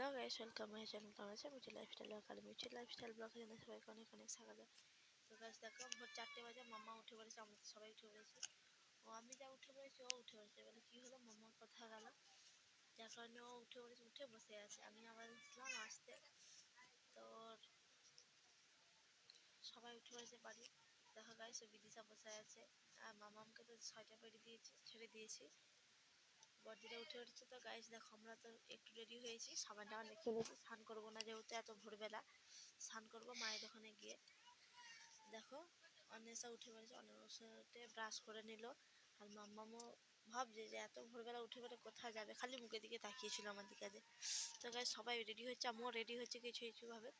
Hello guys, welcome my channel. কেমন আছে mutual lifestyle blog. Mutual lifestyle ব্লগে জানাই সবাইকে অনেক অনেক স্বাগত। তো গাইস দেখো, ভোর 4টে বাজে, মাম্মা উঠে পড়েছে, আমরা তো সবাই উঠে পড়েছি। ও আমি যা উঠে পড়েছি ও উঠে পড়েছে। এবারে কী হলো, মাম্মার কথা গেল, যার কারণে ও উঠে পড়েছে, উঠে বসে আছে। আমি আবার আসলাম আসতে, তো সবাই উঠে পড়েছে বাড়ি। দেখো গাইস, ও বিদিশা বসে আছে, আর মামামকে তো 6টা ছেড়ে দিয়েছি। বড়দিরা উঠে উঠেছে। তো গাইস দেখো, আমরা তো একটু রেডি হয়েছি, সাবান টাবান মেখে নিয়েছি। স্নান করবো না যেহেতু এত ভোরবেলা, স্নান করবো মায়ের ওখানে গিয়ে। দেখো অন্বেষা উঠে পড়েছে, অন্বেষাতে ব্রাশ করে নিল। আর মাম্মামও ভাবছে যে এত ভোরবেলা উঠে পড়ে কোথায় যাবে, খালি মুখের দিকে তাকিয়েছিল আমার দিকে। তো গাইস সবাই রেডি হচ্ছে, আমিও রেডি হচ্ছে কিছু কিছু ভাবে।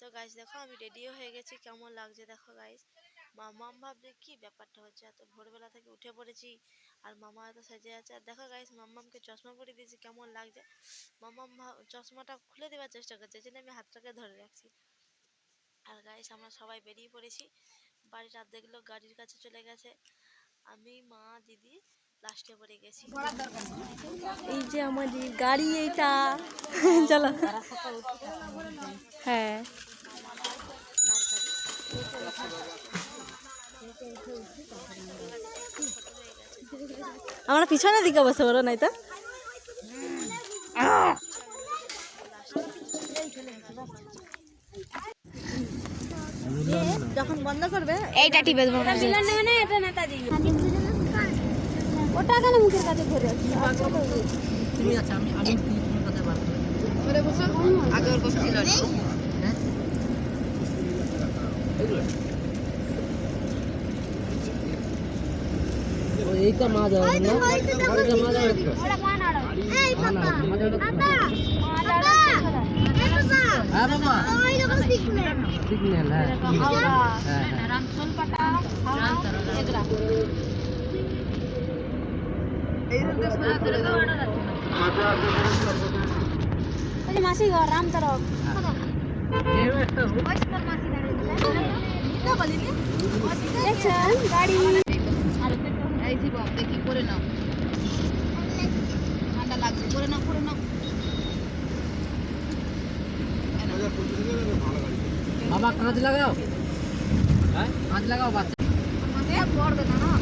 তো গাইস দেখো, আমি রেডিও হয়ে গেছি, কেমন লাগছে দেখো গাইস। মামাম ভাবছে কি ব্যাপারটা হচ্ছে, এত ভোরবেলা থেকে উঠে পড়েছি আর মামা এত সেজে আছে। আর দেখো গাইস, মাম্মামকে চশমা পরিয়ে দিয়েছি, কেমন লাগছে। মাম্মাম চশমাটা খুলে দেওয়ার চেষ্টা করছে, জন্য আমি হাতটাকে ধরে রাখছি। আর গাইস আমরা সবাই বেরিয়ে পড়েছি, বাড়ির অর্ধেক লোক গাড়ির কাছে চলে গেছে, আমি মা দিদি লাস্টে পড়ে গেছি। এই যে আমাদের গাড়ি, এইটা চলো। হ্যাঁ, আমরা পিছনের দিকে বসে বলো নাই তো। যখন বন্ধ করবে এইটা টিপে দেবো। এটা নেতাজি, ওটা কেন মুখের কাছে ধরে আছে। তুমি আচ্ছা, আমি কথা বলবো। ওরে বসে আগে ওর বসে ছিল না। হ্যাঁ এইটা মা যাবে না, এইটা মা যাবে। ওটা মা নাড়ো। এই বাবা বাবা হ্যাঁ বাবা, ওই দেখো সিগন্যাল। হ্যাঁ রামচল পাটা এগরা এই রুটে সোজা করে দাও। ওই মাসি ঘর রাম তরফ এই একটা ওইস্কর মাসি দাঁড়িয়ে তো বলিনি দেখছেন গাড়ি। আর এই জি বাপ দেখি করে নাও, ঠান্ডা লাগছে, করে নাও বাবা। কাঁচ লাগাও, হ্যাঁ কাঁচ লাগাও বাচ্চা। পড়বে না না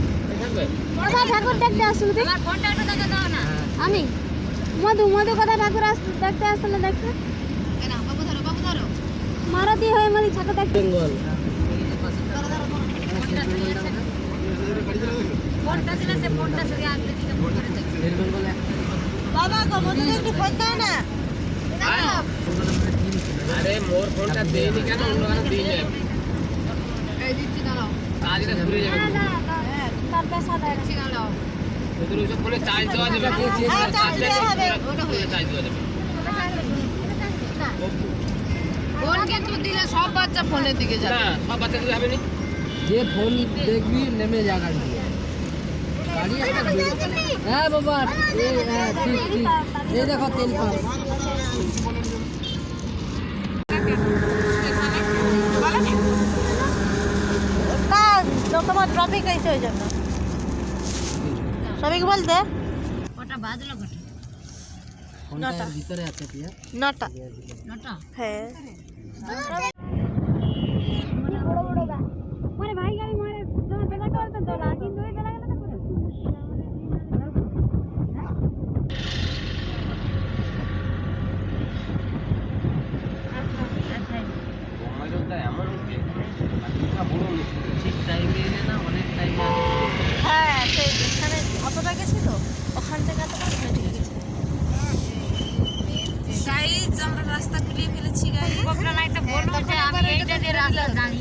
কথা ঠাকুর দেখতে আসলো, আমার ফোনটা একটু দেখে দাও না। আমি মধু কথা ঠাকুর দেখতে আসলে দেখতে না। বাবু ধরো মারতি হয়ে মারি ঠাকুর দেখতে। বেঙ্গল ফোনটা দিলে সে ফোনটা সরিয়ে আনতে দিতে ফোন করে দেখতে। বেঙ্গল বাবা গো মধু একটু ফোন দাও না। আরে মোর ফোনটা দেইনি কেন, অন্য কারো দিলে এই দিচ্ছি দাঁড়াও, কাজটা ঘুরে যাবে। তার পেশা দিচ্ছি দাঁড়াও, তোর ওই ফোনে চার্জ দেওয়া যাবে। হ্যাঁ চার্জ দেওয়া হবে, ওটা হয়ে চার্জ দেওয়া যাবে। ফোন কিন্তু দিলে সব বাচ্চা ফোনের দিকে যাবে না, সব বাচ্চা দিকে যাবে না। যে ফোন দেখবি নেমে যা গাড়ি হ্যাঁ বাবা। ঠিক এই দেখো তেল পাম্প। তোমার ট্রফিক হয়েছে ওই জন্য সবাইকে বলতে ওটা বাজলো ঘটে। নটা ভিতরে আছে, নটা হ্যাঁ। মানে ভাই গাড়ি মারে তোমার বেলা করতে তো না, কিন্তু ওই বেলা গেলে তো করে এমন হচ্ছে ঠিক টাইমে এলে না, অনেক টাইমে। হ্যাঁ সেই যেখানে অতটা গেছি তো ওখান থেকে এতটা ঠিক গেছে। গাইস আমরা রাস্তা গুলিয়ে ফেলেছি গাইস। বকরা একটা বলো যে আমি এইটা দিয়ে রাস্তা জানি,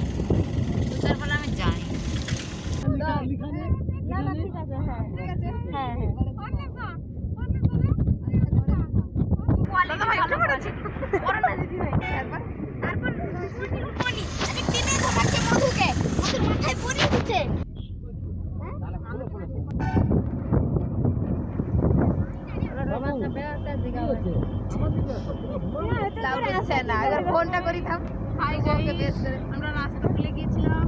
তার বলে আমি জানি না না। ঠিক আছে হ্যাঁ ঠিক আছে হ্যাঁ হ্যাঁ কোয়ালিটি ভালো করেছে করোনা দিদি ভাই। তারপর কোনি আমি টিনে ধরাচ্ছে মধুকে, মধুর মাথায় পড়ে দিচ্ছে। ফোনটা করি থাম। আমরা রাস্তা খুলে গিয়েছিলাম,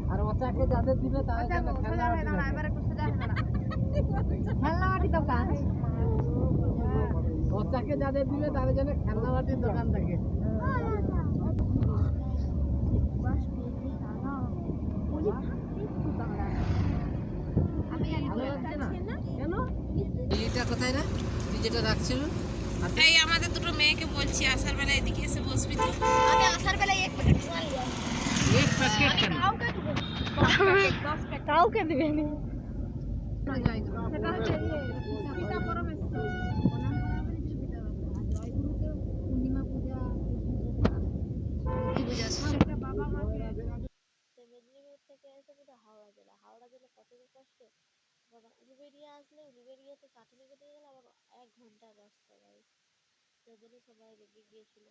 আর বাচ্চাকে যাদের দিবে তাদের জন্য খেলনাবাটি দোকান বাচ্চাকে যাদের দিবে তাদের জন্য খেলনাবাটির দোকান থাকে। ভালো লাগছে না কেন? এইটা কোথায় রে তুই যেটা রাখছিল? এই আমাদের দুটো মেয়েকে বলছি আসার বেলায় এদিকে এসে বসবি তো। আমি আসার বেলায় এক প্যাকেট সোনা নিয়ে এক প্যাকেট কেন? কাউকে দিবেন মেদিনীপুর থেকে এসে পুরো হাওড়া জেলা কত কষ্ট বাবা উলুবেড়িয়া আসলে উলুবেড়িয়াতে কাটুনি কেটে গেলে আবার 1 ঘন্টার রাস্তা গাই সেজন্য সবাই রেগে গিয়েছিল।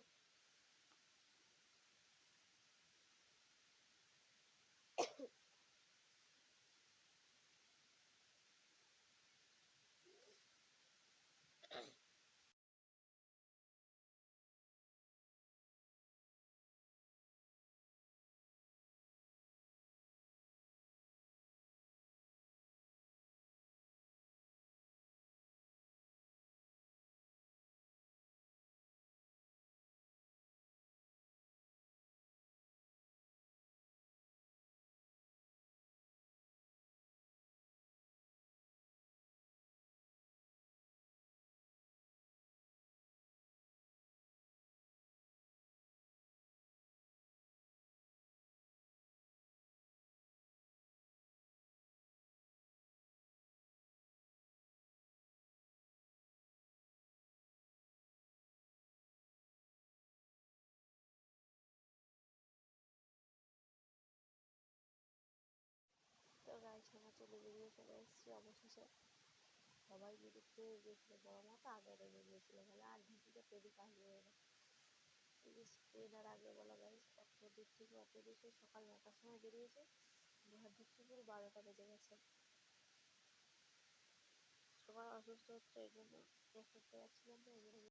তো গাইস আমরা চলে বেরিয়ে চলে এসেছি অবশেষে সবাই বিরক্ত হয়ে গিয়েছিল বড় মা তো আগে রেগে গিয়েছিল বলে আর ঢুকিতে পেরিক আসবে না ট্রেন আর আগে বলা গাইস অত দূর থেকে অত দূর সকাল 9টার সময় বেরিয়েছে ঘর ঢুকতে পুরো 12টা বেজে গেছে। সবাই অসুস্থ হচ্ছে এই জন্য টেস্ট করতে যাচ্ছিলাম তো এই জন্য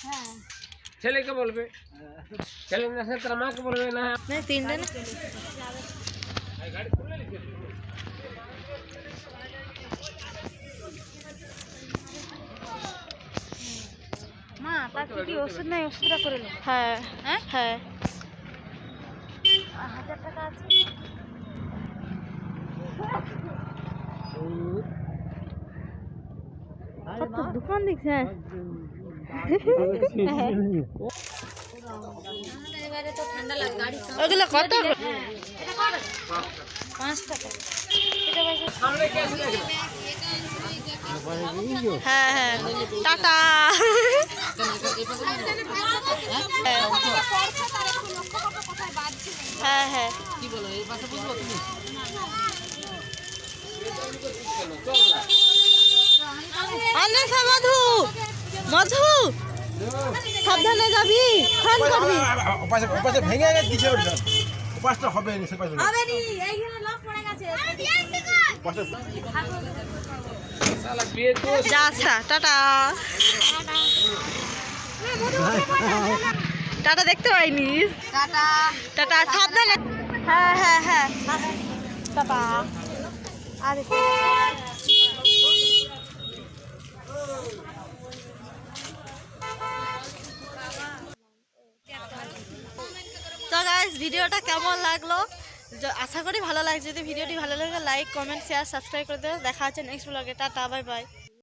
হ্যাঁ ছেলেকে বলবে ছেলে না সে তার মাকে বলবে না না তিনটে না মা তার কি ওষুধ নাই ওষুধটা করে লো। হ্যাঁ হ্যাঁ হ্যাঁ 1000 টাকা আছে কত দোকান দেখছে ওগুলো কত 5 টাকা হ্যাঁ হ্যাঁ টাটা হ্যাঁ হ্যাঁ কি বলো এই পাশে বুঝবো তুমি অন্বেষা মধু মধু সাবধানে যাবি ফোন করবি ওপাশে ভেঙে গেছে ওপাশটা হবে না সেপাশে হবে নি এইখানে লক পড়ে গেছে শালা বিয়ে তো যা আচ্ছা টাটা টাটা দেখতে পাইনি টাটা টাটা সাবধানে হ্যাঁ হ্যাঁ হ্যাঁ টাটা আরে তো গাইস ভিডিওটা কেমন লাগলো আশা করি ভালো লাগছে যদি ভিডিওটি ভালো লাগে লাইক কমেন্ট শেয়ার সাবস্ক্রাইব করে দেবে দেখা হচ্ছে নেক্সট ব্লগে টাটা বাই বাই।